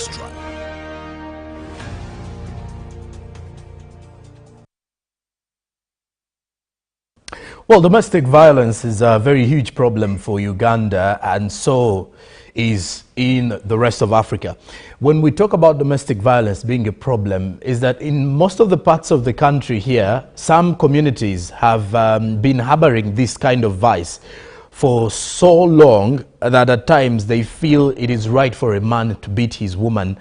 Extra. Well, domestic violence is a very huge problem for Uganda, and so is in the rest of Africa. When we talk about domestic violence being a problem, is that in most of the parts of the country here, some communities have been harboring this kind of vice for so long that at times they feel it is right for a man to beat his woman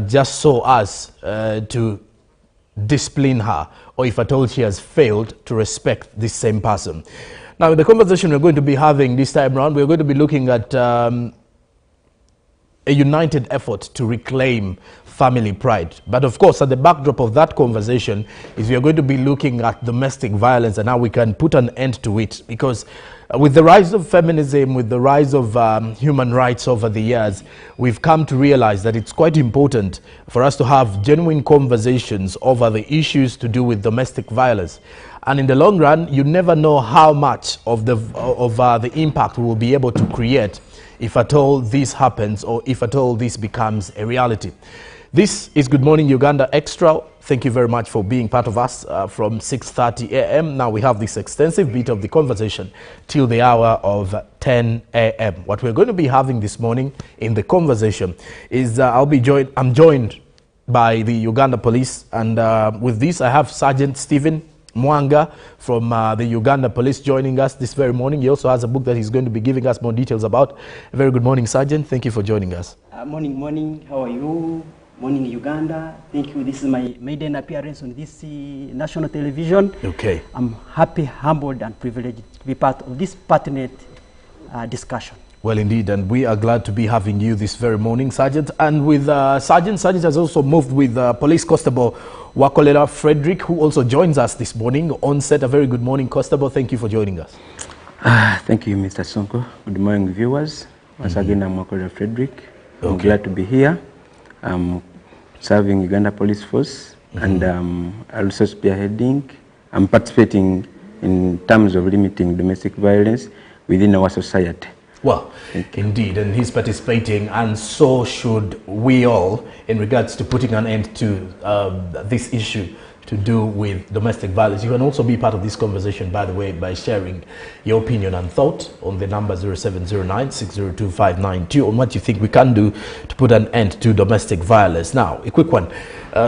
just so as to discipline her, or if at all she has failed, to respect this same person. Now, in the conversation we're going to be having this time around, we're going to be looking at a united effort to reclaim family pride. But of course, at the backdrop of that conversation is we are going to be looking at domestic violence and how we can put an end to it. Because with the rise of feminism, with the rise of human rights over the years, we've come to realize that it's quite important for us to have genuine conversations over the issues to do with domestic violence. And in the long run, you never know how much of the impact we will be able to create if at all this happens, or if at all this becomes a reality. This is Good Morning Uganda Extra. Thank you very much for being part of us from 6:30 a.m. Now we have this extensive bit of the conversation till the hour of 10 a.m. What we're going to be having this morning in the conversation is I'm joined by the Uganda Police, and with this I have Sergeant Stephen Mwanga from the Uganda Police joining us this very morning. He also has a book that he's going to be giving us more details about. A very good morning, Sergeant. Thank you for joining us. Morning. How are you? Morning, Uganda. Thank you. This is my maiden appearance on this national television. Okay. I'm happy, humbled, and privileged to be part of this pertinent discussion. Well, indeed, and we are glad to be having you this very morning, Sergeant. And with Sergeant has also moved with Police Constable Wakolera Frederick, who also joins us this morning on set. A very good morning, Constable. Thank you for joining us. Thank you, Mr. Sonko. Good morning, viewers. Once again, I'm Wakolera Frederick. I'm glad to be here. I'm serving Uganda Police Force, and also spearheading. I'm participating in terms of limiting domestic violence within our society. Well, indeed, and he's participating, and so should we all, in regards to putting an end to this issue to do with domestic violence. You can also be part of this conversation, by the way, by sharing your opinion and thought on the number 0709-602-592 on what you think we can do to put an end to domestic violence. Now, a quick one.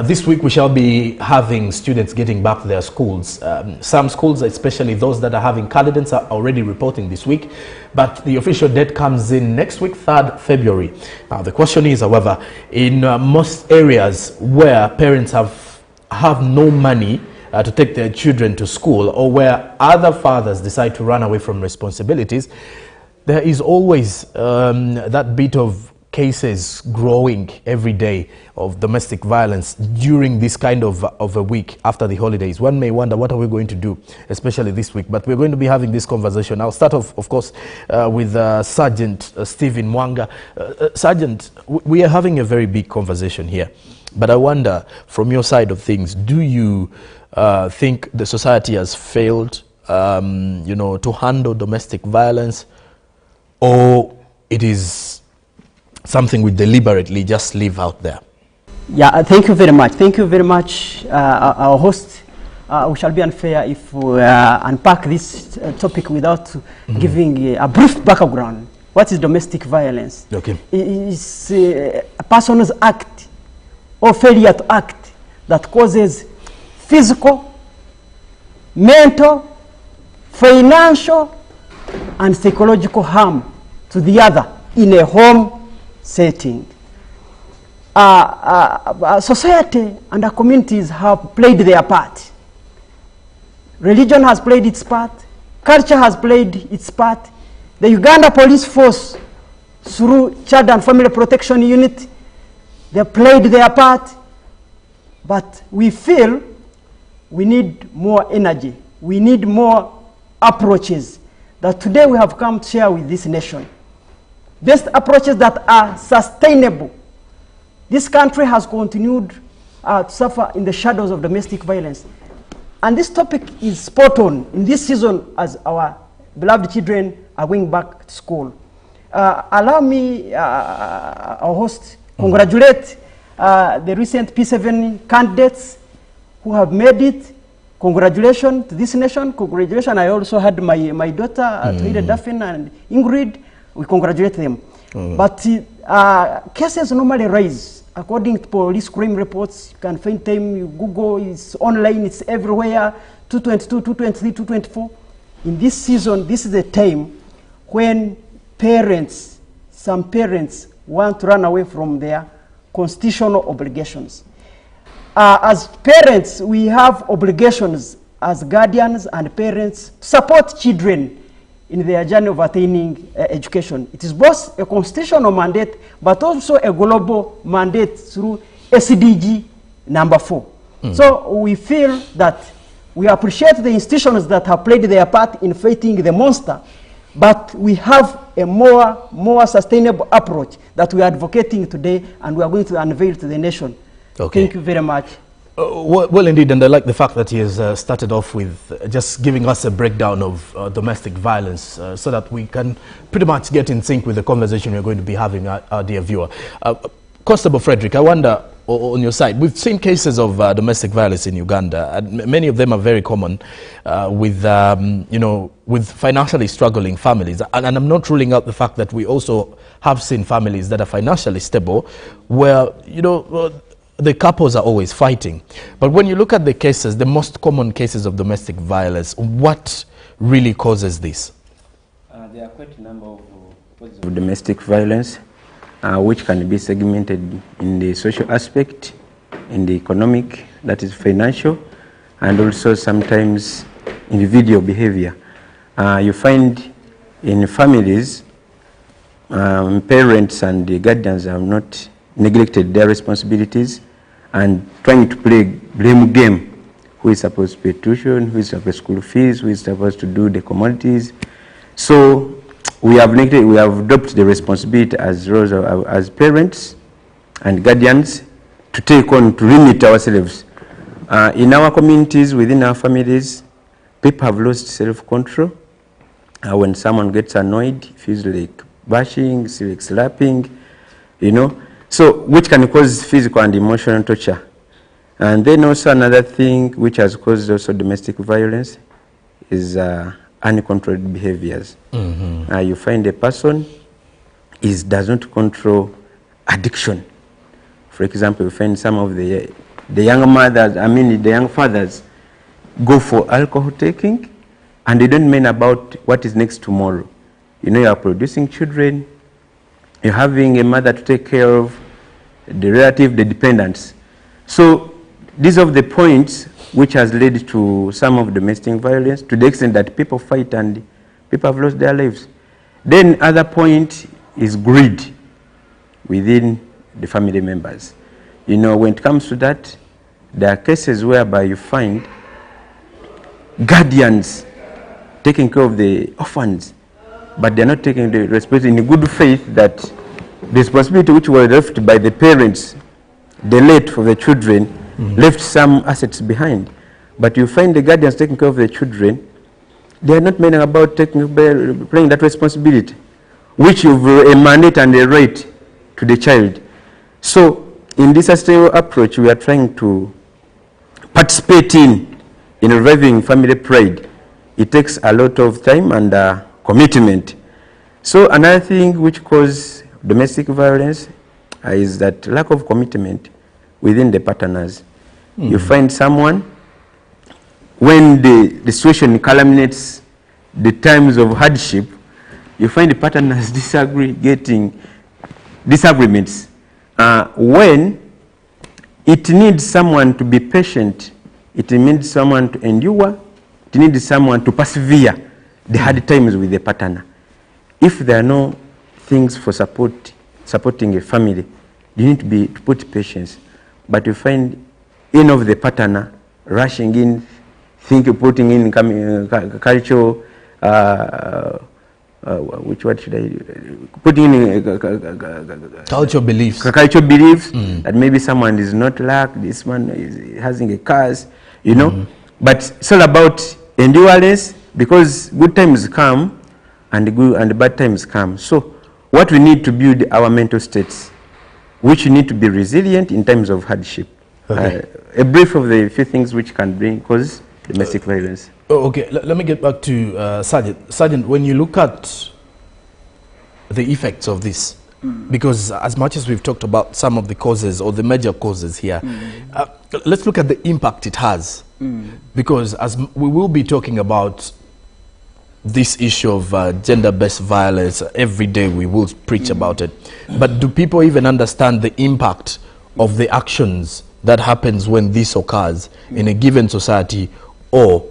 This week we shall be having students getting back to their schools. Some schools, especially those that are having candidates, are already reporting this week, but the official date comes in next week, 3rd February. Now, the question is, however, in most areas where parents have no money to take their children to school, or where other fathers decide to run away from responsibilities, there is always that bit of cases growing every day of domestic violence during this kind of a week after the holidays. One may wonder, what are we going to do, especially this week? But we're going to be having this conversation. I'll start off, of course, with Sergeant Stephen Mwanga. Sergeant, we are having a very big conversation here. But I wonder, from your side of things, do you think the society has failed, to handle domestic violence, or it is something we deliberately just leave out there? Yeah, thank you very much. Thank you very much, our host. We shall be unfair if we unpack this topic without giving a brief background. What is domestic violence? Okay. It's a person's act or failure to act that causes physical, mental, financial, and psychological harm to the other in a home setting. Society and our communities have played their part. Religion has played its part. Culture has played its part. The Uganda Police Force, through Child and Family Protection Unit, they played their part. But we feel we need more energy. We need more approaches that today we have come to share with this nation. Best approaches that are sustainable. This country has continued to suffer in the shadows of domestic violence. And this topic is spot on in this season as our beloved children are going back to school. Allow me, our host, Congratulate the recent P7 candidates who have made it. Congratulations to this nation. Congratulations. I also had my daughter, Tohide Daphne and Ingrid. We congratulate them. But cases normally rise. According to police crime reports, you can find them, you Google, it's online, it's everywhere, 222, 223, 224. In this season, this is the time when parents, some parents want to run away from their constitutional obligations. As parents, we have obligations as guardians and parents to support children in their journey of attaining education. It is both a constitutional mandate, but also a global mandate through SDG number 4. So we feel that we appreciate the institutions that have played their part in fighting the monster, but we have a more sustainable approach that we are advocating today, and we are going to unveil to the nation. Okay. Thank you very much. Well, indeed, and I like the fact that he has started off with just giving us a breakdown of domestic violence so that we can pretty much get in sync with the conversation we're going to be having, our dear viewer. Constable Frederick, I wonder, on your side, we've seen cases of domestic violence in Uganda, and many of them are very common with, you know, with financially struggling families. And I'm not ruling out the fact that we also have seen families that are financially stable where, you know, the couples are always fighting. But when you look at the cases, the most common cases of domestic violence, what really causes this? There are quite a number of causes of domestic violence, which can be segmented in the social aspect, in the economic, that is financial, and also sometimes individual behavior. You find in families, parents and the guardians have not neglected their responsibilities and trying to play blame game. Who is supposed to pay tuition, who is supposed to school fees, who is supposed to do the commodities. So we have dropped the responsibility as parents and guardians to take on, to limit ourselves. In our communities, within our families, people have lost self-control. When someone gets annoyed, feels like bashing, feels like slapping, you know. So, which can cause physical and emotional torture. And then also another thing which has caused also domestic violence is uncontrolled behaviors. You find a person does not control addiction. For example, you find some of the young mothers, the young fathers go for alcohol taking and they don't mind about what is next tomorrow. You know, you are producing children, you're having a mother to take care of, the relative, the dependents. So these are the points which has led to some of domestic violence, to the extent that people fight and people have lost their lives. Then other point is greed within the family members. You know, when it comes to that, there are cases whereby you find guardians taking care of the orphans, but they're not taking the responsibility in good faith that the responsibility which was left by the parents, the late for the children, left some assets behind. But you find the guardians taking care of the children, they are not minding about playing that responsibility, which you've a mandate and a right to the child. So in this sustainable approach, we are trying to participate in reviving family pride. It takes a lot of time and commitment. So another thing which causes domestic violence is that lack of commitment within the partners. You find someone, when the situation culminates the times of hardship, you find the partners getting disagreements. When it needs someone to be patient, it needs someone to endure, it needs someone to persevere the hard times with the partner. If there are no things for supporting a family, you need to put patience. But you find any of the partner rushing in, putting in cultural, putting in cultural beliefs. That maybe someone is not like this one is having a curse, you know. But it's all about endurance, because good times come and bad times come. So what we need to build our mental states, which need to be resilient in times of hardship. Okay. A brief of the few things which can cause domestic violence. Okay, let me get back to Sergeant. Sergeant, when you look at the effects of this, because as much as we've talked about some of the causes or the major causes here, let's look at the impact it has. Because as we will be talking about this issue of gender-based violence every day, we will preach about it. But do people even understand the impact of the actions that happens when this occurs in a given society or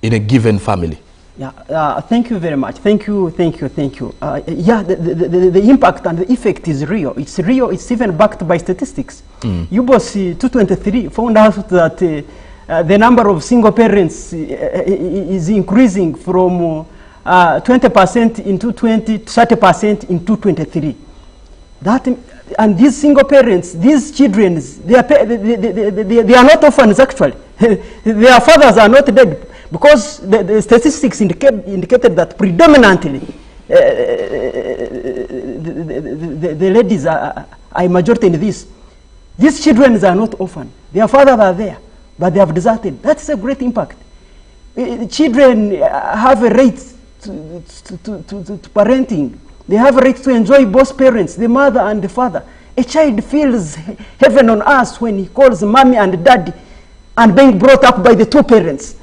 in a given family? Yeah, thank you very much. Thank you. Yeah, the impact and the effect is real. It's real. It's even backed by statistics. UBOS 223 found out that the number of single parents is increasing from 20% in 220 to 30% in 223. And these single parents, these children, they are not orphans actually. Their fathers are not dead. Because the statistics indicated that predominantly the ladies are a majority in this. These children are not orphaned. Their fathers are there, but they have deserted. That's a great impact. Children have a right to parenting. They have a right to enjoy both parents, the mother and the father. A child feels heaven on earth when he calls mommy and daddy and being brought up by the two parents.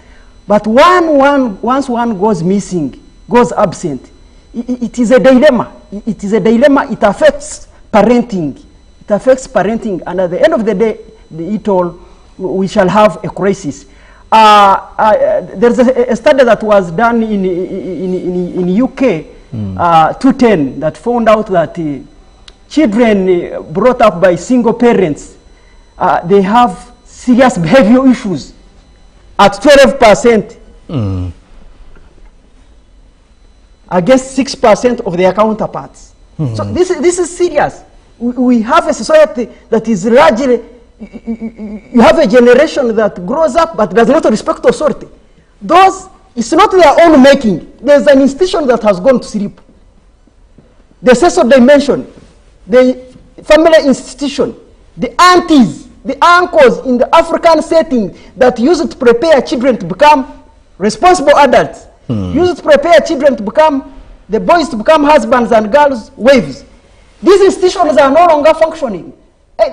But once one goes missing, goes absent, it is a dilemma. It is a dilemma. It affects parenting. It affects parenting. And at the end of the day, we shall have a crisis. There's a study that was done in UK, 2010, that found out that children brought up by single parents, they have serious behavioral issues at 12% against 6% of their counterparts. So this is serious. We have a society that is largely, you have a generation that grows up but does not respect authority. It's not their own making. There's an institution that has gone to sleep. The social dimension, the family institution, the aunties, the uncles in the African setting that used to prepare children to become responsible adults, used to prepare children to become, the boys to become husbands and girls' wives. These institutions are no longer functioning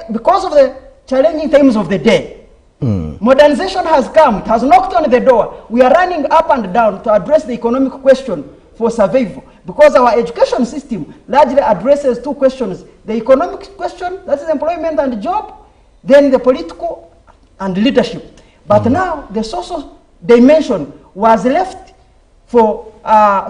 because of the challenging times of the day. Modernization has come, it has knocked on the door. We are running up and down to address the economic question for survival, because our education system largely addresses two questions: the economic question, that is employment and job, then the political and leadership. But now the social dimension was left for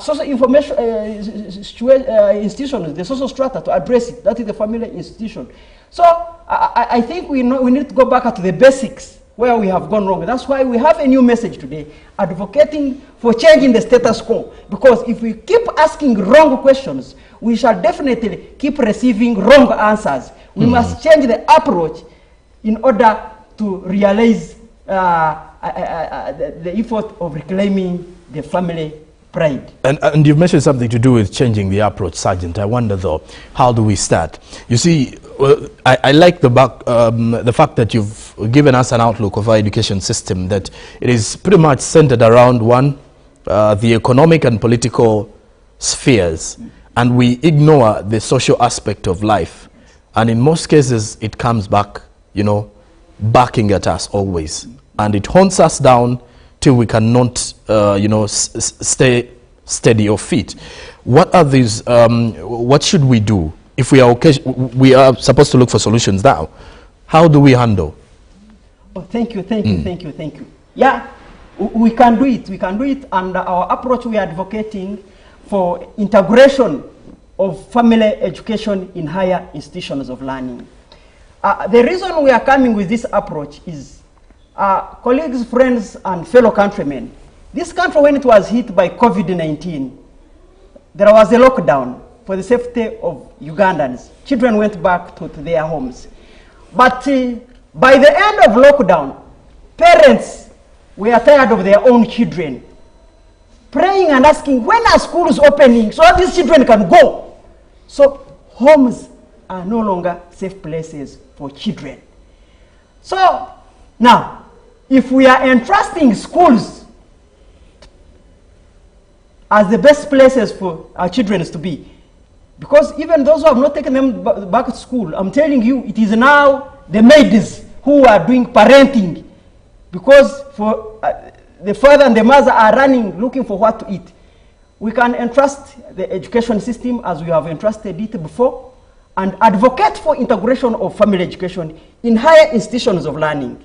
social information institutions, the social strata, to address it. That is the family institution. So I think we need to go back to the basics where we have gone wrong. That's why we have a new message today, advocating for changing the status quo. Because if we keep asking wrong questions, we shall definitely keep receiving wrong answers. We must change the approach in order to realize the effort of reclaiming the family pride. And you've mentioned something to do with changing the approach, Sergeant. I wonder though, how do we start? You see, I like the fact that you've given us an outlook of our education system, that it is pretty much centered around the economic and political spheres, and we ignore the social aspect of life. And in most cases, it comes back, barking at us always. And it haunts us down till we cannot, stay steady or fit. What are these, what should we do? If we are supposed to look for solutions now, how do we handle? Oh, thank you. Yeah, we can do it. We can do it. And our approach, we are advocating for integration of family education in higher institutions of learning. The reason we are coming with this approach is, colleagues, friends, and fellow countrymen, this country, when it was hit by COVID-19, there was a lockdown for the safety of Ugandans. Children went back to their homes. But by the end of lockdown, parents were tired of their own children, praying and asking, when are schools opening so these children can go? So homes are no longer safe places for children. So now, if we are entrusting schools as the best places for our children to be, because even those who have not taken them back to school, I'm telling you, it is now the maids who are doing parenting, because for the father and the mother are running looking for what to eat. We can entrust the education system as we have entrusted it before, and advocate for integration of family education in higher institutions of learning.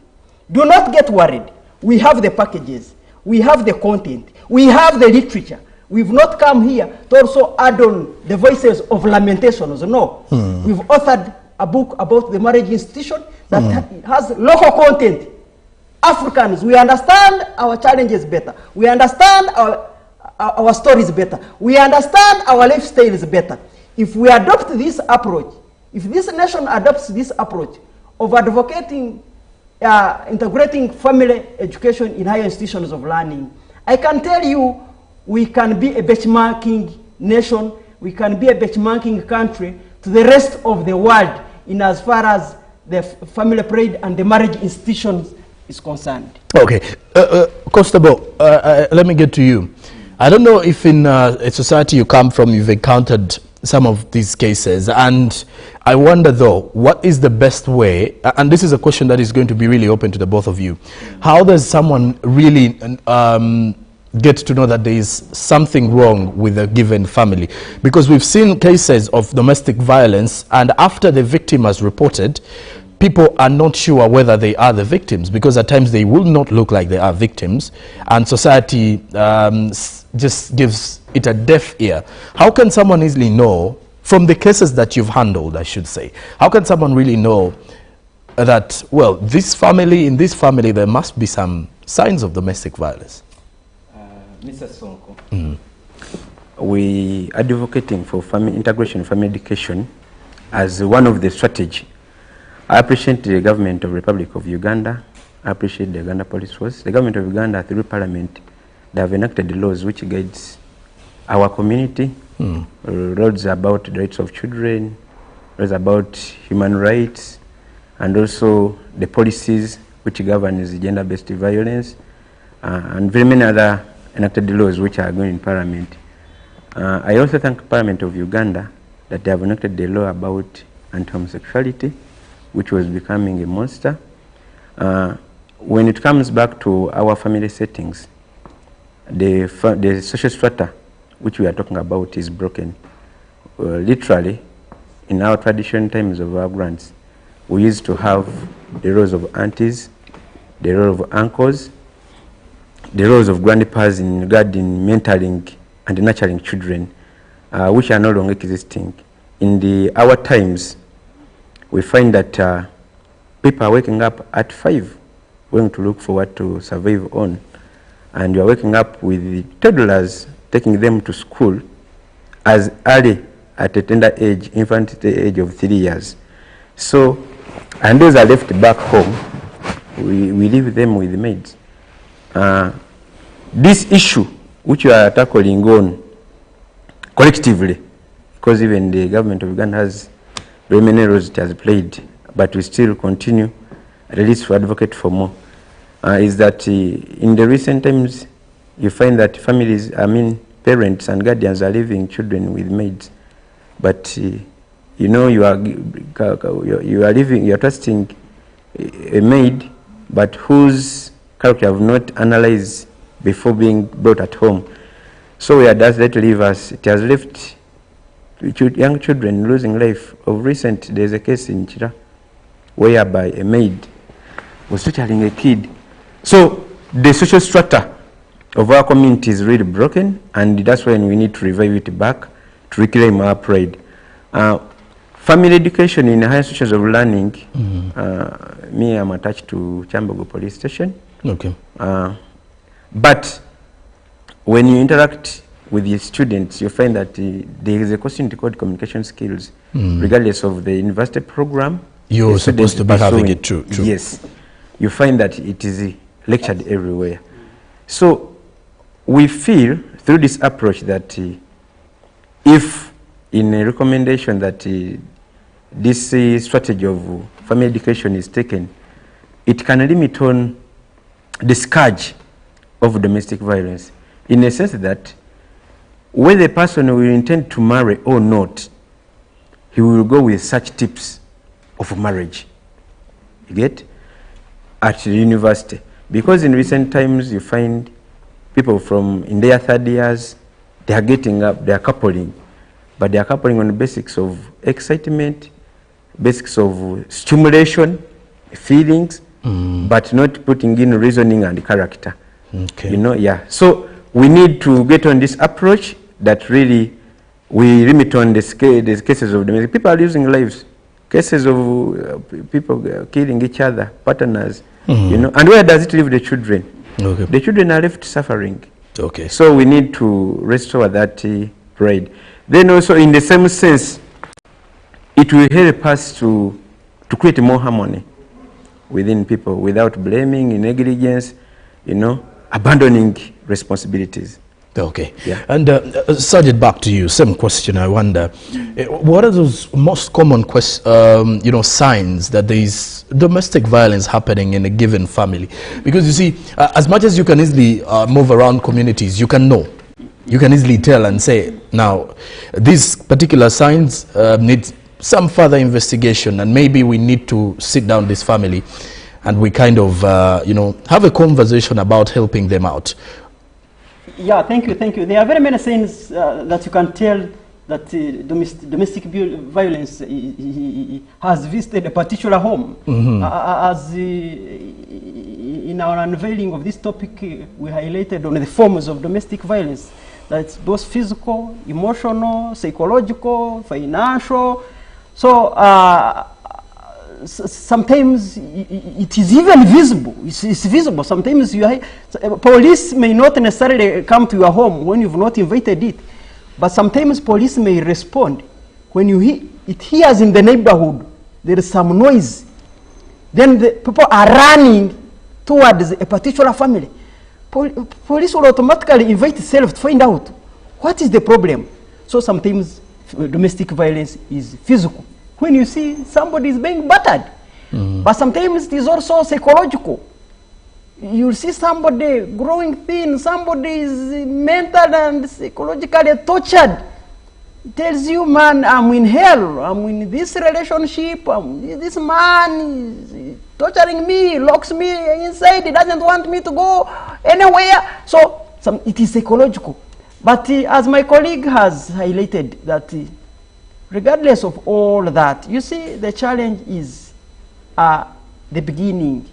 Do not get worried. We have the packages, we have the content, we have the literature. We've not come here to also add on the voices of lamentations. No. We've authored a book about the marriage institution that has local content. Africans, we understand our challenges better. We understand our stories better. We understand our lifestyles better. If we adopt this approach, if this nation adopts this approach of advocating, integrating family education in higher institutions of learning, I can tell you we can be a benchmarking nation, we can be a benchmarking country to the rest of the world in as far as the family pride and the marriage institutions is concerned. Okay. Constable, let me get to you. I don't know if in a society you come from, you've encountered some of these cases, and I wonder though, what is the best way, and this is a question that is going to be really open to the both of you, how does someone really get to know that there is something wrong with a given family? Because we've seen cases of domestic violence, and after the victim has reported, people are not sure whether they are the victims, because at times they will not look like they are victims, and society just gives it a deaf ear. How can someone easily know, from the cases that you've handled, I should say, how can someone really know that, well, this family, in this family, there must be some signs of domestic violence? Mr. Sonko, we are advocating for family integration, family education as one of the strategies. I appreciate the government of the Republic of Uganda. I appreciate the Uganda Police Force. The government of Uganda, through Parliament, they have enacted the laws which guides our community. Laws about the rights of children, laws about human rights, and also the policies which governs gender-based violence, and very many other enacted laws which are going in Parliament. I also thank Parliament of Uganda that they have enacted the law about anti-homosexuality, which was becoming a monster. When it comes back to our family settings, the social strata which we are talking about is broken. Literally, in our tradition times of our grants, we used to have the roles of aunties, the role of uncles, the roles of grandpas in regarding mentoring and nurturing children, which are no longer existing. In our times, we find that people are waking up at 5, going to look for what to survive on. And you are waking up with the toddlers, taking them to school as early at a tender age, infant age of 3 years. So, and those are left back home. We leave them with the maids. This issue, which we are tackling on collectively, because even the government of Uganda has very many roles it has played, but we still continue, at least to advocate for more, is that in the recent times, you find that families, parents and guardians are leaving children with maids, but you know, you are trusting a maid, but whose character you have not analyzed before being brought at home. So where does that leave us? It has left young children losing life. Of recent, there's a case in Chira whereby a maid was tutoring a kid. So the social strata of our community is really broken, and that's when we need to revive it back to reclaim our pride. Family education in higher institutions of learning, me, I'm attached to Chambogo Police Station. Okay. But when you interact with the students, you find that there is a question called communication skills, regardless of the university program. You're supposed to be having it too. Yes. You find that it is lectured everywhere. So we feel through this approach that if in a recommendation that this strategy of family education is taken, it can limit on the scourge of domestic violence, in a sense that whether the person will intend to marry or not, he will go with such tips of marriage, you get, at the university. Because in recent times you find people from in their third years, they are getting up, they are coupling, but they are coupling on the basics of excitement, basics of stimulation, feelings, but not putting in reasoning and character. Okay. You know, yeah. So we need to get on this approach that really we limit on the cases of domestic. People are losing lives, cases of people killing each other, partners. You know, and where does it leave the children? Okay. The children are left suffering. Okay. So we need to restore that pride. Then also, in the same sense, it will help us to create more harmony within people without blaming, negligence, you know, abandoning responsibilities. Okay. Yeah. And Sergeant, back to you. Same question. I wonder, what are those most common signs that there is domestic violence happening in a given family? Because you see, as much as you can easily move around communities, you can know. You can easily tell and say, now, these particular signs need some further investigation, and maybe we need to sit down this family and we kind of, have a conversation about helping them out. Yeah, thank you, thank you. There are very many signs that you can tell that domestic violence has visited a particular home. As in our unveiling of this topic, we highlighted on the forms of domestic violence. That's both physical, emotional, psychological, financial. So sometimes it is even visible. It's visible. Sometimes police may not necessarily come to your home when you've not invited it, but sometimes police may respond when it hears in the neighborhood there is some noise. Then the people are running towards a particular family. Police will automatically invite itself to find out what is the problem. So sometimes domestic violence is physical. When you see somebody is being battered, but sometimes it is also psychological. You see somebody growing thin, somebody is mental and psychologically tortured. It tells you, man, I'm in hell, I'm in this relationship, this man is torturing me, locks me inside, he doesn't want me to go anywhere. So it is psychological. But as my colleague has highlighted, that regardless of all that, you see, the challenge is the beginning.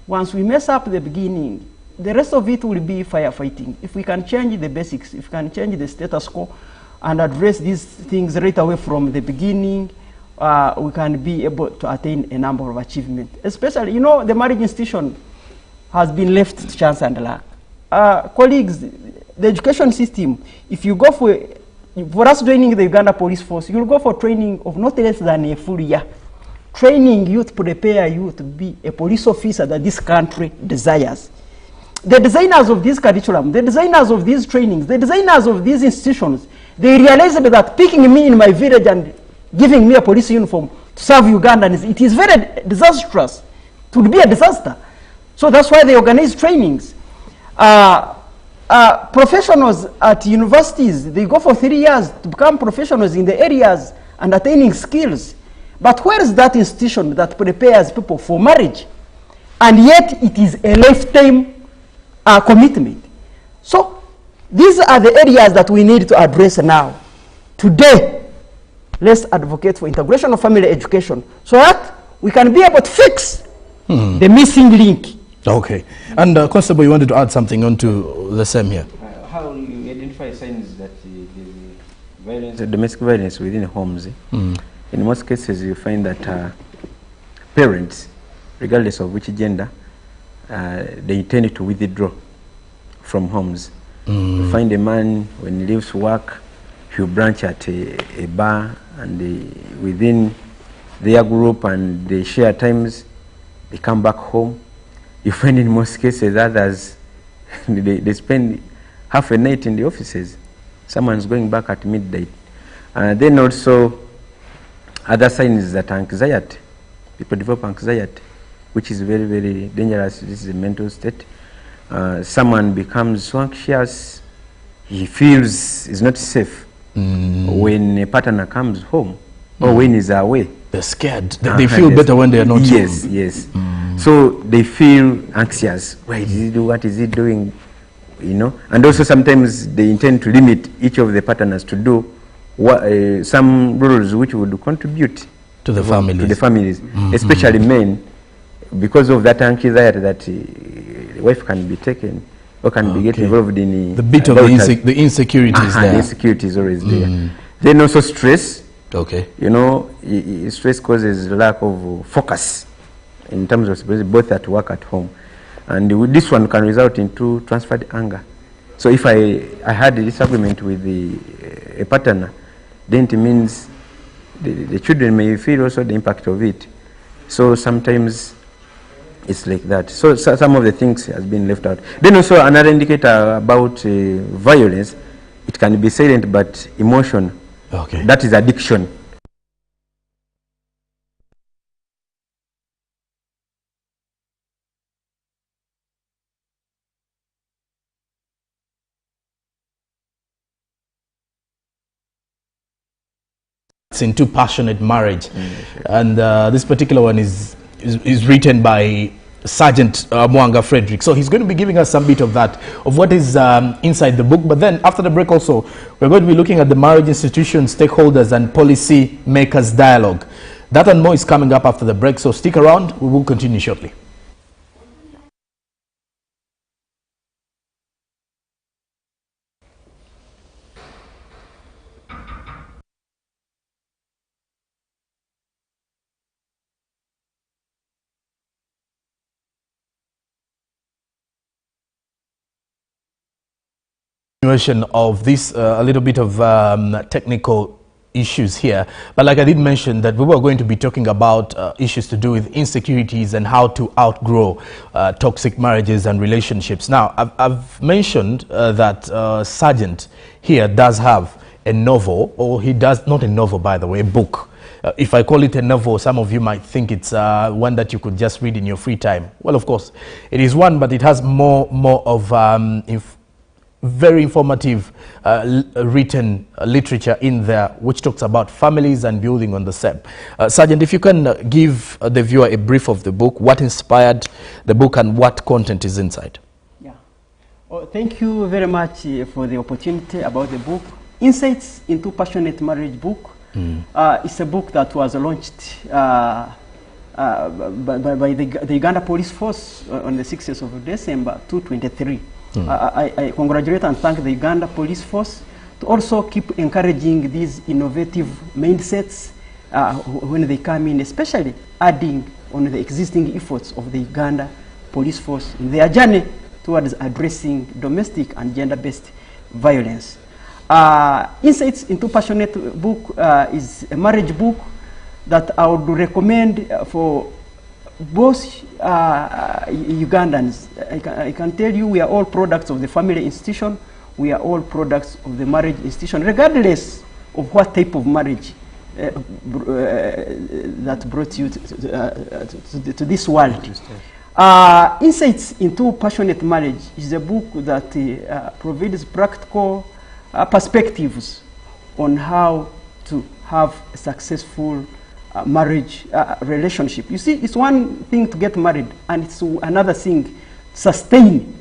Once we mess up the beginning, the rest of it will be firefighting. If we can change the basics, if we can change the status quo and address these things right away from the beginning, we can be able to attain a number of achievements. Especially, the marriage institution has been left to chance and luck. Colleagues, the education system, if you go for us joining the Uganda Police Force, you'll go for training of not less than a full year. Training you to prepare you to be a police officer that this country desires. The designers of this curriculum, the designers of these trainings, the designers of these institutions, they realized that picking me in my village and giving me a police uniform to serve Ugandans, it is very disastrous. It would be a disaster. So that's why they organize trainings. Professionals at universities, they go for 3 years to become professionals in the areas and attaining skills. But where is that institution that prepares people for marriage? And yet it is a lifetime commitment. So these are the areas that we need to address now. Today, let's advocate for integration of family education so that we can be able to fix the missing link. Okay. And Constable, you wanted to add something onto the same here. How you identify signs that the domestic violence within homes? In most cases, you find that parents, regardless of which gender, they tend to withdraw from homes. You find a man, when he leaves work, he'll branch at a bar, and within their group, and they share times, they come back home. You find in most cases others, they spend half a night in the offices. Someone's going back at midnight. Then also, Other sign is that anxiety. People develop anxiety, which is very, very dangerous. This is a mental state. Someone becomes so anxious, he feels he's not safe when a partner comes home or when he's away. They're scared. They feel better when they're not home. Yes, yes. So they feel anxious. What is he doing? You know, and also sometimes they intend to limit each of the partners to do some roles which would contribute to the families, especially men, because of that anxiety that the wife can be taken or can be getting involved in the bit of the insecurities there. The insecurity is always there. Then also stress. Okay. You know, stress causes lack of focus in terms of both at work, at home. And this one can result into transferred anger. So if I had a disagreement with a partner, then it means the children may feel also the impact of it. So sometimes it's like that. So some of the things has been left out. Then also another indicator about violence, it can be silent but emotion. Okay. That is addiction. Into passionate marriage, and this particular one is written by Sergeant Mwanga Frederick. So he's going to be giving us some bit of that, of what is inside the book. But then after the break also, we're going to be looking at the marriage institution, stakeholders and policy makers dialogue. That and more is coming up after the break, so stick around. We will continue shortly. Of this a little bit of technical issues here, but like I did mention that we were going to be talking about issues to do with insecurities and how to outgrow toxic marriages and relationships. Now I've mentioned that Sergeant here does have a novel, or he does, not a novel by the way, a book. If I call it a novel, some of you might think it's one that you could just read in your free time. Well, of course it is one, but it has more of very informative written literature in there, which talks about families and building on the same. Sergeant, if you can give the viewer a brief of the book, what inspired the book and what content is inside. Yeah. Well, thank you very much for the opportunity about the book. Insights into Passionate Marriage book. It's a book that was launched by the Uganda Police Force on the 6th of December 2023. I congratulate and thank the Uganda Police Force to also keep encouraging these innovative mindsets when they come in, especially adding on the existing efforts of the Uganda Police Force in their journey towards addressing domestic and gender-based violence. Insights into Passionate book is a marriage book that I would recommend for both Ugandans. I can tell you we are all products of the family institution. We are all products of the marriage institution, regardless of what type of marriage that brought you to this world. Insights into Passionate Marriage is a book that provides practical perspectives on how to have a successful marriage relationship. You see, it's one thing to get married, and it's another thing to sustain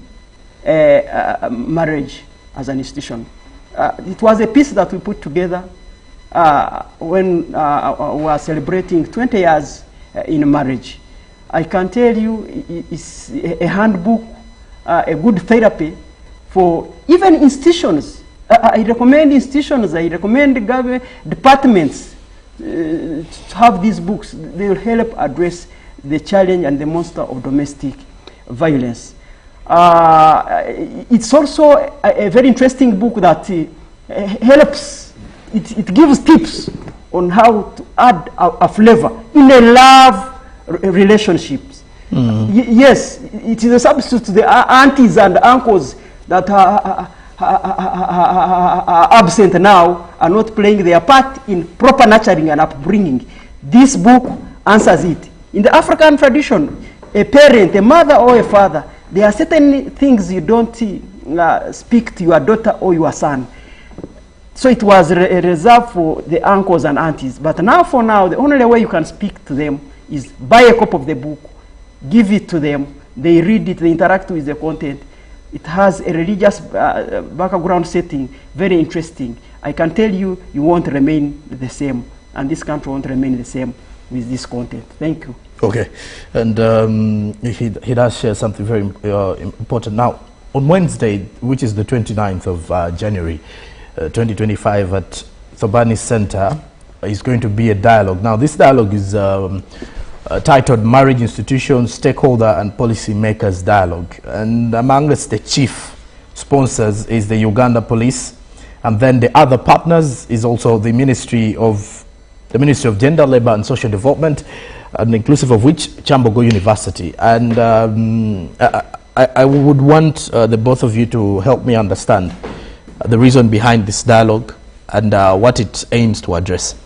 marriage as an institution. It was a piece that we put together when we were celebrating 20 years in marriage. I can tell you it's a handbook, a good therapy for even institutions. I recommend institutions, I recommend government departments to have these books. They will help address the challenge and the monster of domestic violence. It's also a very interesting book that helps, it gives tips on how to add a flavor in a love relationships. Yes, it is a substitute to the aunties and uncles that absent now are not playing their part in proper nurturing and upbringing. This book answers it. In the African tradition, a parent, a mother or a father, there are certain things you don't speak to your daughter or your son. So it was reserved for the uncles and aunties. But now for now, the only way you can speak to them is buy a copy of the book, give it to them, they read it, they interact with the content. It has a religious background setting, very interesting. I can tell you, you won't remain the same, and this country won't remain the same with this content. Thank you. Okay, and he does share something very important. Now, on Wednesday, which is the 29th of January, 2025 at Thobani Center, is going to be a dialogue. Now, this dialogue is titled Marriage Institutions, Stakeholder and Policy Makers Dialogue. And amongst the chief sponsors is the Uganda Police, and then the other partners is also the Ministry of Gender, Labour and Social Development, and inclusive of which Kyambogo University. And I would want the both of you to help me understand the reason behind this dialogue and what it aims to address.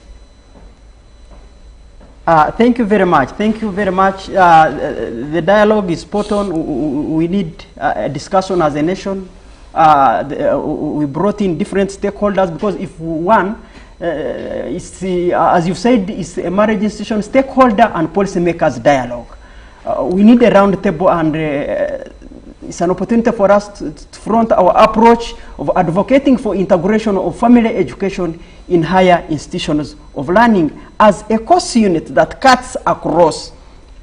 Thank you very much. Thank you very much. The dialogue is spot on. We need a discussion as a nation. We brought in different stakeholders because if one, as you said, it's a marriage institution, stakeholder and policymakers dialogue. We need a round table, and it's an opportunity for us to front our approach of advocating for integration of family education in higher institutions of learning as a course unit that cuts across.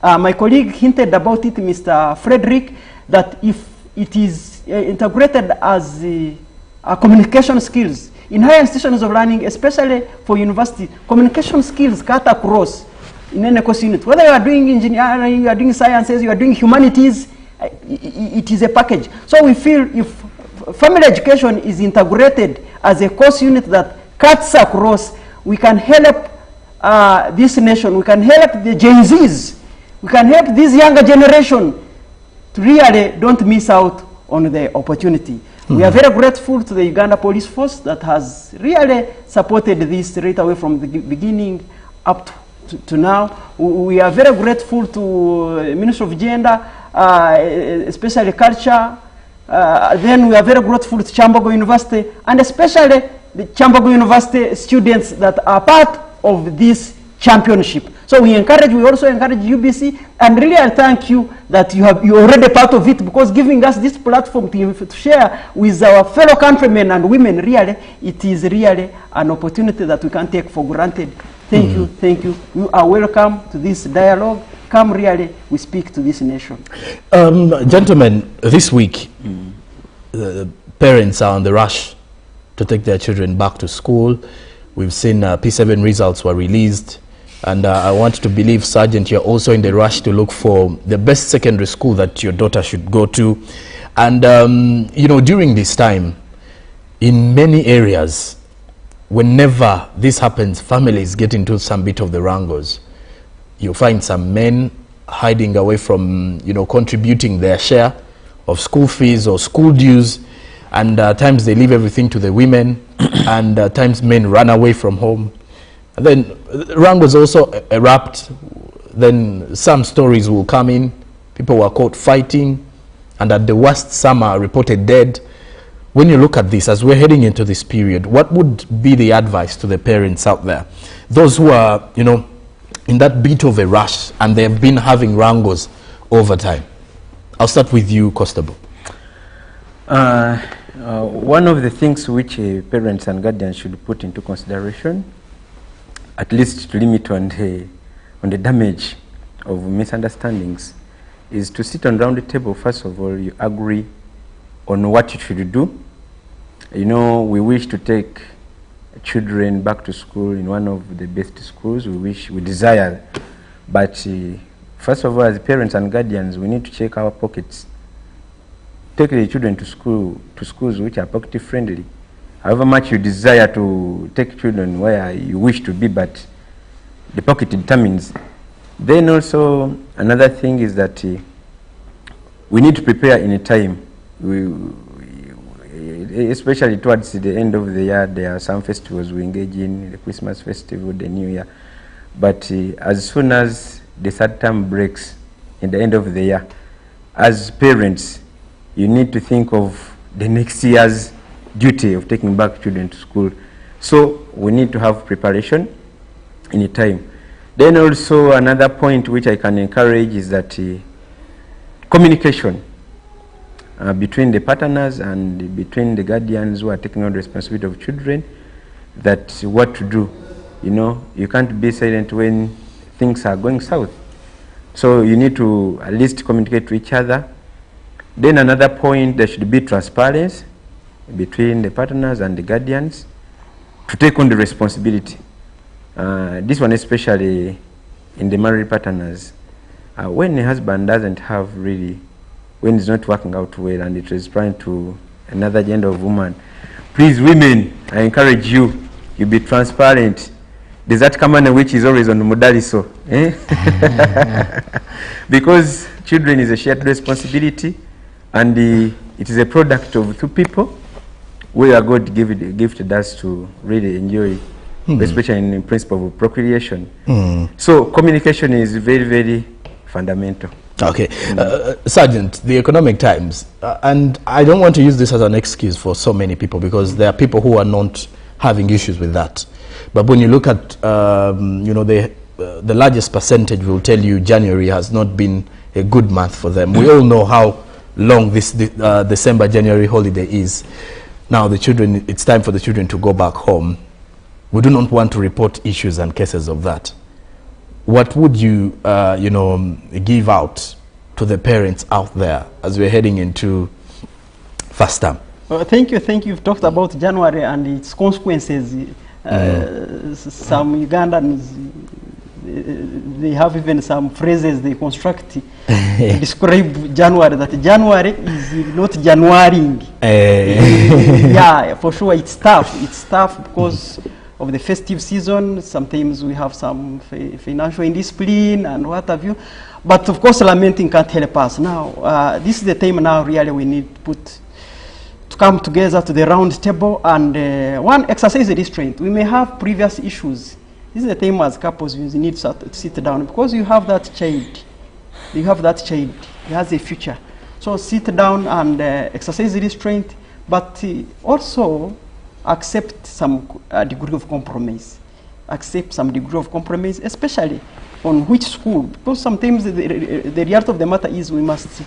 My colleague hinted about it, Mr. Frederick, that if it is integrated as communication skills in higher institutions of learning, especially for university, communication skills cut across in any course unit. Whether you are doing engineering, you are doing sciences, you are doing humanities, it is a package. So we feel if family education is integrated as a course unit that cuts across, we can help this nation, we can help the Gen Zs, we can help this younger generation to really don't miss out on the opportunity. We are very grateful to the Uganda Police Force that has really supported this right away from the beginning up to now. We are very grateful to the Ministry of Gender, especially culture. Then we are very grateful to Kyambogo University, and especially the Kyambogo University students that are part of this championship. So we also encourage UBC, and really I thank you that you're already part of it, because giving us this platform to share with our fellow countrymen and women, really, it is really an opportunity that we can't take for granted. Thank you, thank you. You are welcome to this dialogue. Come really, we speak to this nation. Gentlemen, this week, parents are on the rush to take their children back to school. We've seen P7 results were released, and I want to believe, Sergeant, you're also in the rush to look for the best secondary school that your daughter should go to. And, you know, during this time, in many areas, whenever this happens, families get into some bit of the wrangles. You find some men hiding away from, you know, contributing their share of school fees or school dues, and at times they leave everything to the women, and at times men run away from home. And then wrangles also erupt. Then some stories will come in. People were caught fighting, and at the worst, some are reported dead. When you look at this, as we're heading into this period, what would be the advice to the parents out there? Those who are, you know, in that bit of a rush, and they've been having wrangles over time. I'll start with you, Constable. One of the things which parents and guardians should put into consideration, at least to limit on the damage of misunderstandings, is to sit on round the table. First of all, you agree on what you should do. You know, we wish to take children back to school in one of the best schools we desire, but first of all, as parents and guardians, we need to check our pockets. Take the children to schools which are pocket friendly. However much you desire to take children where you wish to be, but the pocket determines. Then also another thing is that we need to prepare in a time. especially towards the end of the year, there are some festivals we engage in, the Christmas festival, the New Year. But as soon as the third term breaks in the end of the year, as parents, you need to think of the next year's duty of taking back children to school. So we need to have preparation in time. Then also another point which I can encourage is that communication between the partners and between the guardians who are taking on the responsibility of children, that what to do. You know, you can't be silent when things are going south. So you need to at least communicate to each other. Then another point, there should be transparency between the partners and the guardians to take on the responsibility. This one especially in the married partners. When a husband doesn't have really, when it's not working out well and it is trying to another gender of woman, please women, I encourage you be transparent. There's that command which is always on the Mudaliso. Because children is a shared responsibility, and it is a product of two people where God gifted us to really enjoy, especially in the principle of procreation. So communication is very, very fundamental. Okay. Sergeant, the Economic Times, and I don't want to use this as an excuse for so many people, because there are people who are not having issues with that. But when you look at, you know, the largest percentage will tell you January has not been a good month for them. We all know how long this December, January holiday is. Now the children, it's time for the children to go back home. We do not want to report issues and cases of that. What would you, you know, give out to the parents out there as we're heading into first term? Thank you. You've talked about January and its consequences. Some Ugandans, they have even some phrases they construct to describe January, that January is not Januarying. Yeah, for sure it's tough. It's tough because of the festive season. Sometimes we have some financial indiscipline and what have you. But of course, lamenting can't help us. Now, this is the time now really we need to come together to the round table and one, exercise restraint. We may have previous issues. This is the time as couples you need to sit down, because you have that child. You have that child. He has a future. So sit down and exercise restraint, but also accept some degree of compromise. Accept some degree of compromise, especially on which school, because sometimes the reality of the matter is we must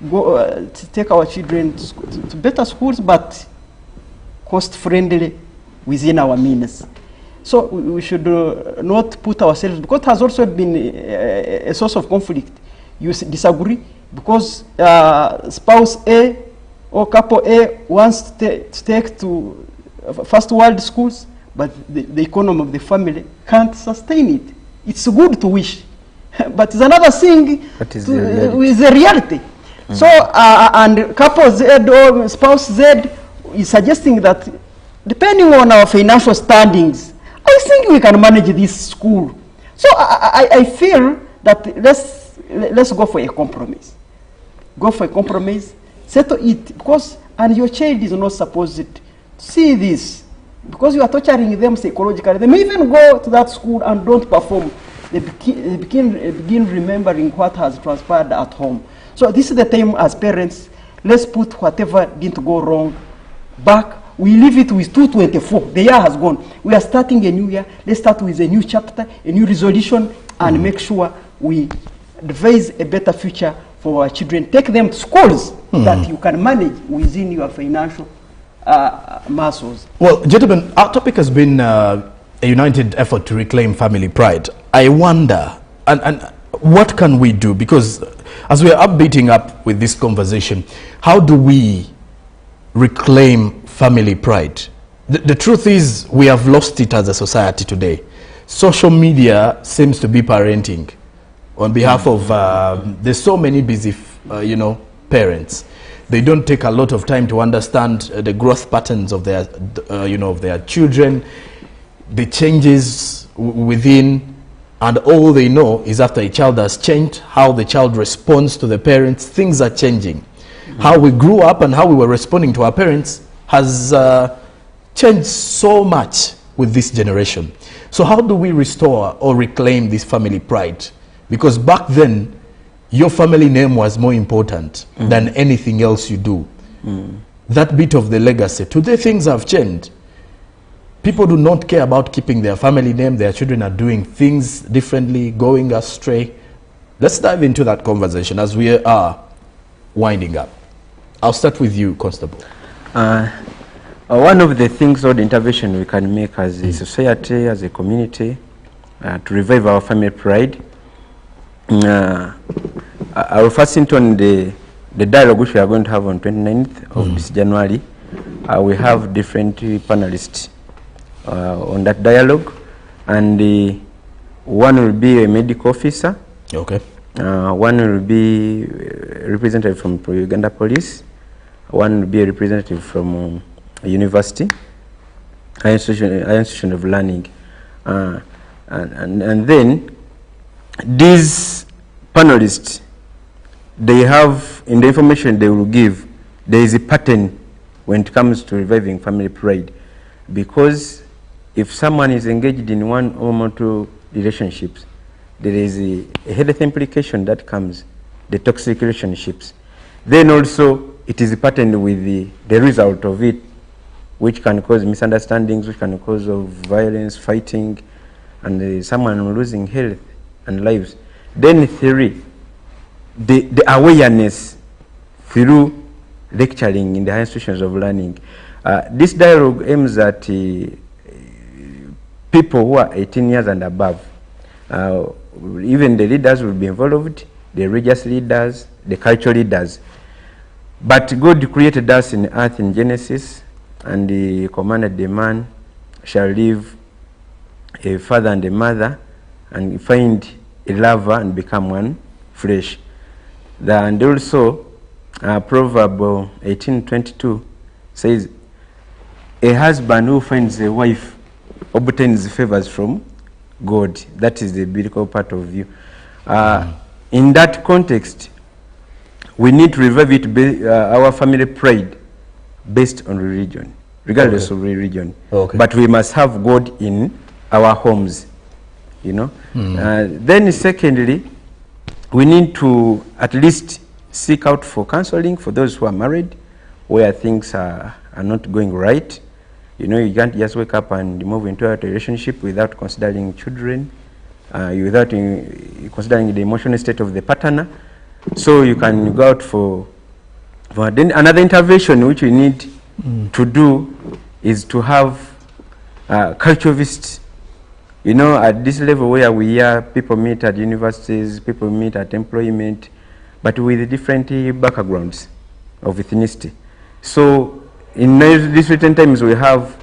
go to take our children to better schools, but cost-friendly within our means. So we should not put ourselves, because it has also been a source of conflict. You disagree because spouse A or couple A wants to take to first world schools, but the economy of the family can't sustain it. It's good to wish, but it's another thing with the reality. So, and couple Z or spouse Z is suggesting that depending on our financial standings, I think we can manage this school. So I feel that let's go for a compromise. Go for a compromise, settle it, because, and your child is not supposed to see this, because you are torturing them psychologically. They may even go to that school and don't perform. They begin remembering what has transpired at home. So this is the time as parents, let's put whatever didn't go wrong back. We leave it with 224. The year has gone. We are starting a new year. Let's start with a new chapter, a new resolution, and make sure we devise a better future for our children. Take them to schools that you can manage within your financial muscles. Well, gentlemen, our topic has been a united effort to reclaim family pride. I wonder, and what can we do? Because as we are upbeating up with this conversation, how do we reclaim family pride? The truth is, we have lost it as a society today. Social media seems to be parenting on behalf of, there's so many busy, you know, parents. They don't take a lot of time to understand the growth patterns of their, you know, of their children, the changes within, and all they know is after a child has changed, how the child responds to the parents. Things are changing. How we grew up and how we were responding to our parents has changed so much with this generation. So how do we restore or reclaim this family pride? Because back then, your family name was more important than anything else you do. That bit of the legacy. Today things have changed. People do not care about keeping their family name. Their children are doing things differently, going astray. Let's dive into that conversation as we are winding up. I'll start with you, Constable. One of the things or the intervention we can make as a society, as a community, to revive our family pride, I will first on the dialogue which we are going to have on 29th of this January. We have different panelists on that dialogue, and one will be a medical officer. Okay. One will be a representative from Uganda Police. One will be a representative from a university, higher institution of learning, and then these panelists, they have in the information they will give, there is a pattern when it comes to reviving family pride, because if someone is engaged in one or more two relationships, there is a health implication that comes, the toxic relationships. Then also it is a pattern with the result of it, which can cause misunderstandings, which can cause of violence, fighting, and someone losing health and lives. Then three, the awareness through lecturing in the higher institutions of learning. This dialogue aims at people who are 18 years and above. Even the leaders will be involved, the religious leaders, the cultural leaders. But God created us in earth in Genesis, and He commanded the man shall leave a father and a mother and find a lover and become one flesh. And also Proverb 18:22 says, a husband who finds a wife obtains favors from God. That is the biblical part of you. In that context, we need to revive it, our family pride, based on religion, regardless of religion. But we must have God in our homes, you know. Then secondly, we need to at least seek out for counseling for those who are married, where things are not going right. You know, you can't just wake up and move into a relationship without considering children, without considering the emotional state of the partner. So you can go out for then another intervention which we need to do is to have cultural visits. You know, at this level where we are, people meet at universities, people meet at employment, but with different backgrounds of ethnicity. So in these certain times we have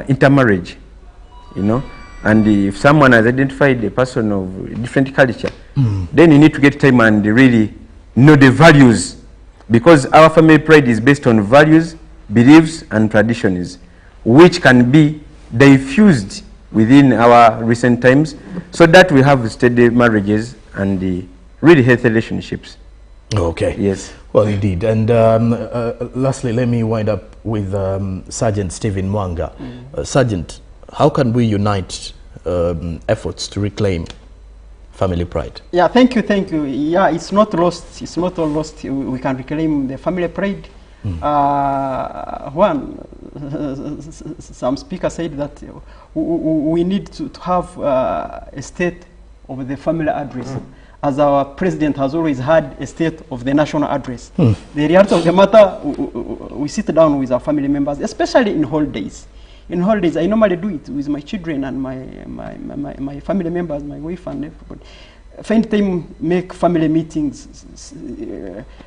intermarriage, you know, and if someone has identified a person of different culture, then you need to get time and really know the values, because our family pride is based on values, beliefs, and traditions, which can be diffused within our recent times, so that we have steady marriages and really healthy relationships. Okay. Yes. Well, indeed. And lastly, let me wind up with Sergeant Stephen Mwanga. Sergeant, how can we unite efforts to reclaim family pride? Yeah, thank you, thank you. Yeah, it's not lost. It's not all lost. We can reclaim the family pride. Some speaker said that we need to have a state of the family address. As our president has always had a state of the national address. The reality of the matter, we sit down with our family members, especially in holidays. In holidays, I normally do it with my children and my family members, my wife and everybody. Find time, make family meetings,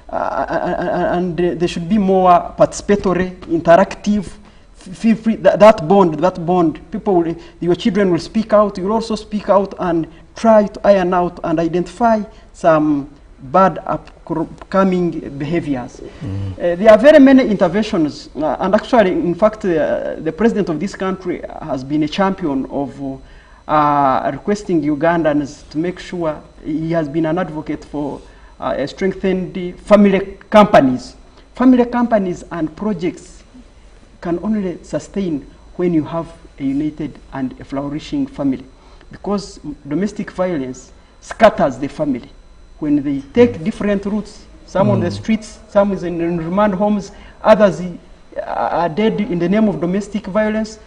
and they should be more participatory, interactive. Feel free, that bond. People, your children will speak out. You will also speak out and try to iron out and identify some bad upcoming behaviors. There are very many interventions, and actually, in fact, the president of this country has been a champion of requesting Ugandans to make sure. He has been an advocate for strengthened family companies and projects can only sustain when you have a united and a flourishing family, because domestic violence scatters the family. When they take different routes, some on the streets, some is in remand homes, others are dead in the name of domestic violence,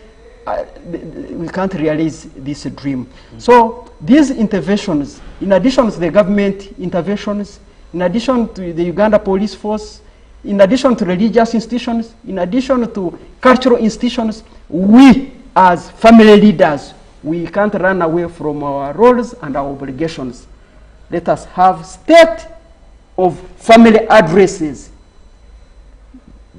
we can't realize this dream. So these interventions, in addition to the government interventions, in addition to the Uganda Police Force, in addition to religious institutions, in addition to cultural institutions, we as family leaders, we can't run away from our roles and our obligations. Let us have state of family addresses.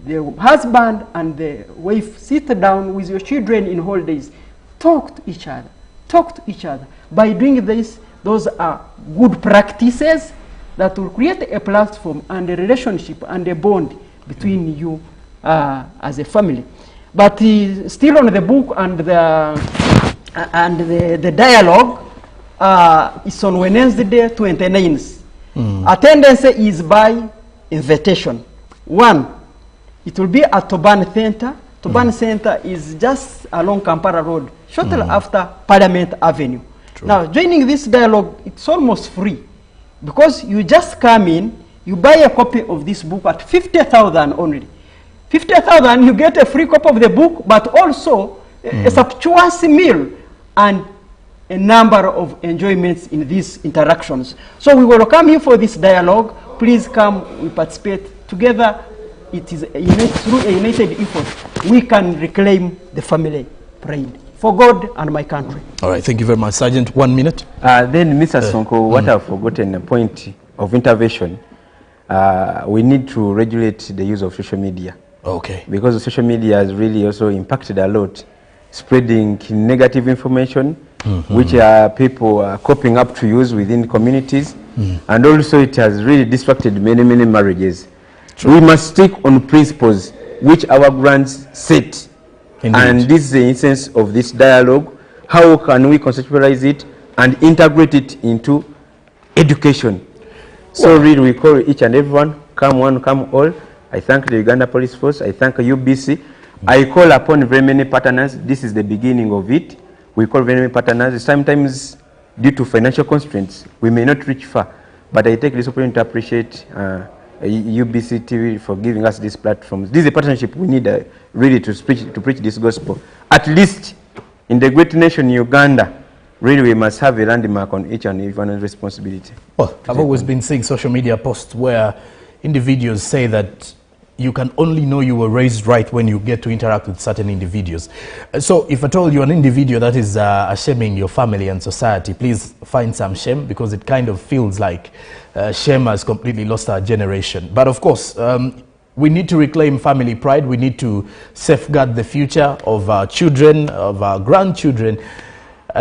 The husband and the wife sit down with your children in holidays, talk to each other, talk to each other. By doing this, those are good practices that will create a platform and a relationship and a bond between you as a family. But still on the book and the dialogue, it's on Wednesday, 29th. Attendance is by invitation. 1, it will be at Toban Center. Toban Center is just along Kampala Road, shortly after Parliament Avenue. True. Now, joining this dialogue, it's almost free, because you just come in, you buy a copy of this book at 50,000 only. 50,000, you get a free copy of the book, but also a sumptuous meal and a number of enjoyments in these interactions. So we welcome you for this dialogue. Please come, we participate together. It is through a united effort we can reclaim the family pride for God and my country. All right, thank you very much, Sergeant. 1 minute. Then, Mr. Sonko, what I've forgotten, a point of intervention, we need to regulate the use of social media. Okay. Because social media has really also impacted a lot, spreading negative information, which people are coping up to use within communities, and also it has really distracted many marriages. True. We must stick on principles which our grants set. Indeed. And this is the essence of this dialogue. How can we conceptualize it and integrate it into education? So really we call each and everyone, come one, come all. I thank the Uganda Police Force, I thank UBC. I call upon very many partners. This is the beginning of it. We call very many partners. Sometimes due to financial constraints, we may not reach far. But I take this opportunity to appreciate UBC TV for giving us these platforms. This is a partnership we need really to preach this gospel. At least in the great nation Uganda, really we must have a landmark on each and everyone's responsibility. Well, I've always been seeing social media posts where individuals say that you can only know you were raised right when you get to interact with certain individuals. So if at all you're an individual that is shaming your family and society, please find some shame, because it kind of feels like shame has completely lost our generation. But of course, we need to reclaim family pride. We need to safeguard the future of our children, of our grandchildren,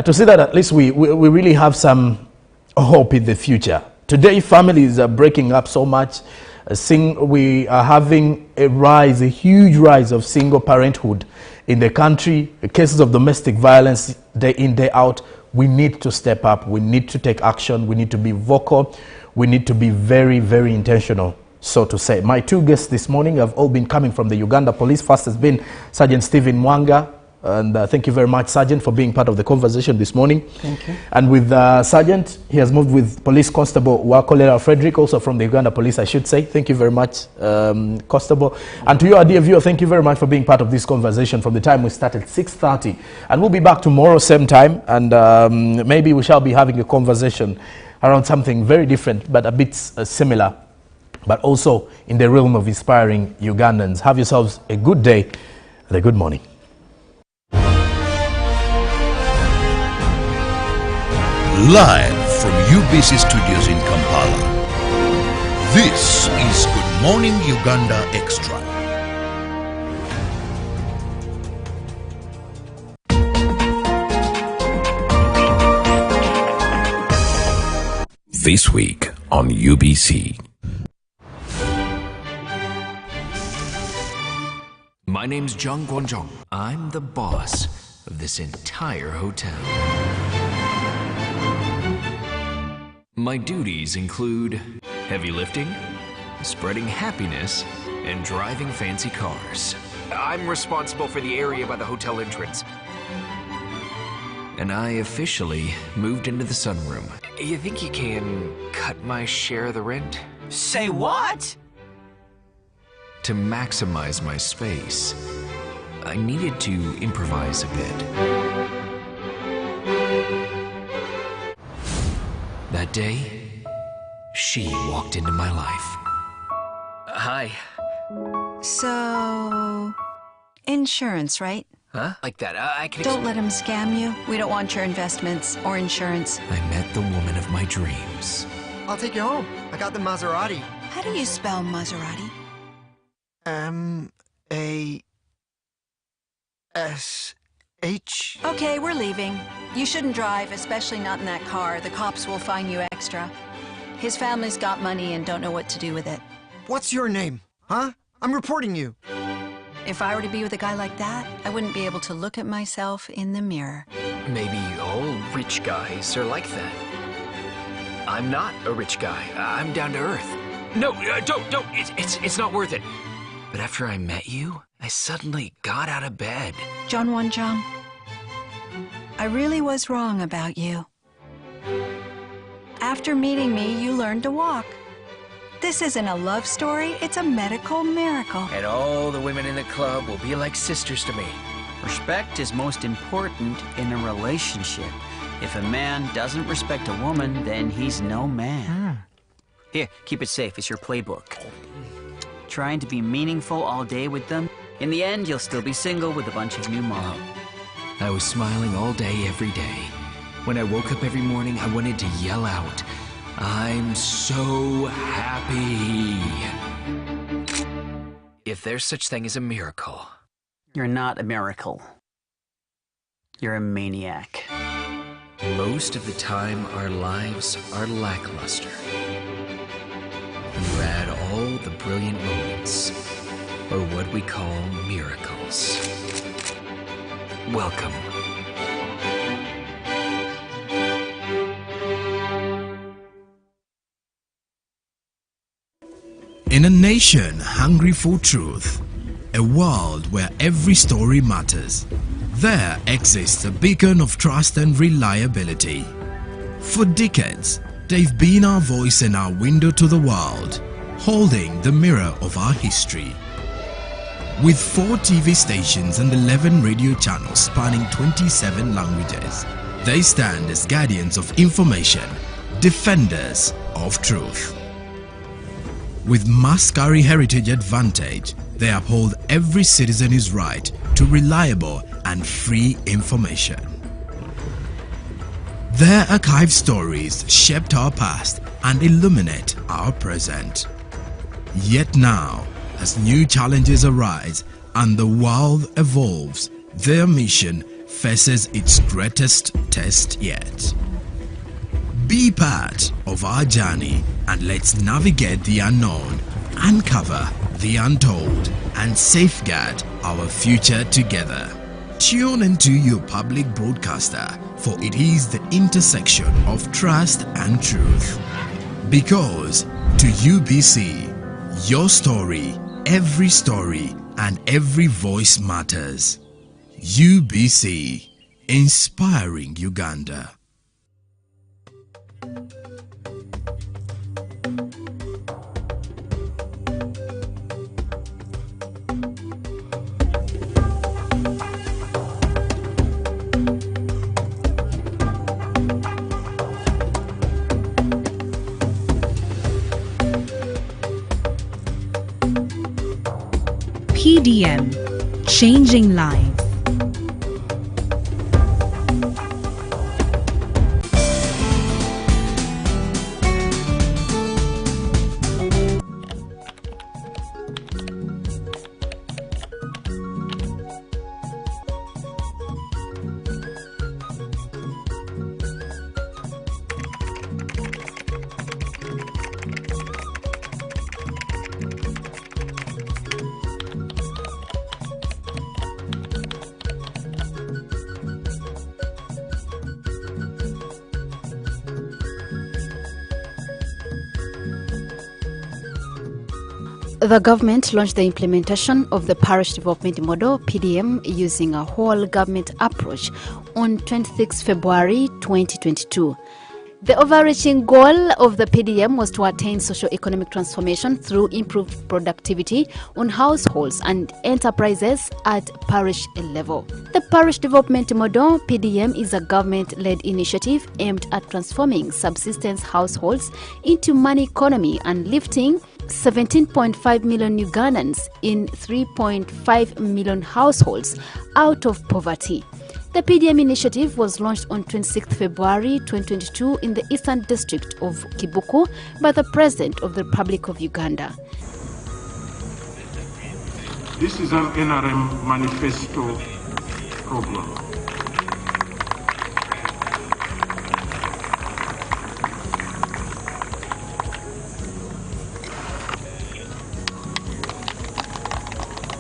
to see that at least we really have some hope in the future. Today, families are breaking up so much. We are having a huge rise of single parenthood in the country. The cases of domestic violence day in, day out. We need to step up. We need to take action. We need to be vocal. We need to be very intentional, so to say. My 2 guests this morning have all been coming from the Uganda Police. First has been Sergeant Stephen Mwanga. And thank you very much, Sergeant, for being part of the conversation this morning. Thank you. And with Sergeant, he has moved with Police Constable Wakolera Frederick, also from the Uganda Police, I should say. Thank you very much, Constable. And to you, our dear viewer, thank you very much for being part of this conversation from the time we started, 6:30. And we'll be back tomorrow, same time. And maybe we shall be having a conversation around something very different, but a bit similar, but also in the realm of inspiring Ugandans. Have yourselves a good day and a good morning. Live from UBC Studios in Kampala, this is Good Morning Uganda Extra. This week on UBC. My name's Jung Gwonjong. I'm the boss of this entire hotel. My duties include heavy lifting, spreading happiness, and driving fancy cars. I'm responsible for the area by the hotel entrance. And I officially moved into the sunroom. You think you can cut my share of the rent? Say what? To maximize my space, I needed to improvise a bit. That day, she walked into my life. Hi. So, insurance, right? Huh? Like that. I can. Don't let him scam you. We don't want your investments or insurance. I met the woman of my dreams. I'll take you home. I got the Maserati. How do you spell Maserati? M-A-S-H. Okay, we're leaving. You shouldn't drive, especially not in that car. The cops will fine you extra. His family's got money and don't know what to do with it. What's your name? Huh? I'm reporting you. If I were to be with a guy like that, I wouldn't be able to look at myself in the mirror. Maybe all rich guys are like that. I'm not a rich guy. I'm down to earth. No, don't. It's not worth it. But after I met you, I suddenly got out of bed. John Wonjong, I really was wrong about you. After meeting me, you learned to walk. This isn't a love story, it's a medical miracle. And all the women in the club will be like sisters to me. Respect is most important in a relationship. If a man doesn't respect a woman, then he's no man. Here, keep it safe. It's your playbook. Trying to be meaningful all day with them. In the end, you'll still be single with a bunch of new mom. I was smiling all day, every day. When I woke up every morning, I wanted to yell out, I'm so happy. If there's such thing as a miracle. You're not a miracle. You're a maniac. Most of the time, our lives are lackluster. You add all the brilliant moments, or what we call miracles. Welcome. In a nation hungry for truth, a world where every story matters, there exists a beacon of trust and reliability. For decades, they've been our voice and our window to the world, holding the mirror of our history. With 4 TV stations and 11 radio channels spanning 27 languages, they stand as guardians of information, defenders of truth. With Mascari Heritage Advantage, they uphold every citizen's right to reliable and free information. Their archived stories shaped our past and illuminate our present. Yet now, as new challenges arise and the world evolves, their mission faces its greatest test yet. Be part of our journey and let's navigate the unknown, uncover the untold, and safeguard our future together. Tune into your public broadcaster, for it is the intersection of trust and truth. Because to UBC, your story, and every voice matters. UBC, inspiring Uganda. PDM, changing lives. The government launched the implementation of the Parish Development Model, PDM, using a whole government approach on 26 February 2022. The overarching goal of the PDM was to attain socio-economic transformation through improved productivity on households and enterprises at parish level. The Parish Development Model, PDM, is a government-led initiative aimed at transforming subsistence households into money economy and lifting 17.5 million Ugandans in 3.5 million households out of poverty. The PDM initiative was launched on 26 February 2022 in the Eastern District of Kibuku by the President of the Republic of Uganda. This is an NRM manifesto program.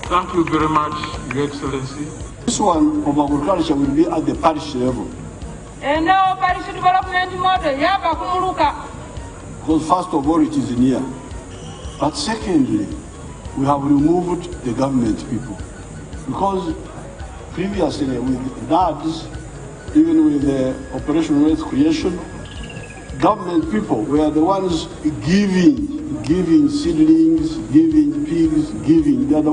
Thank you very much, Your Excellency. This one of agriculture will be at the parish level. And now parish development model, Because first of all, it is near. But secondly, we have removed the government people. Because previously with DADs, even with the Operation Wealth Creation, government people were the ones giving seedlings, giving pigs, giving. They are the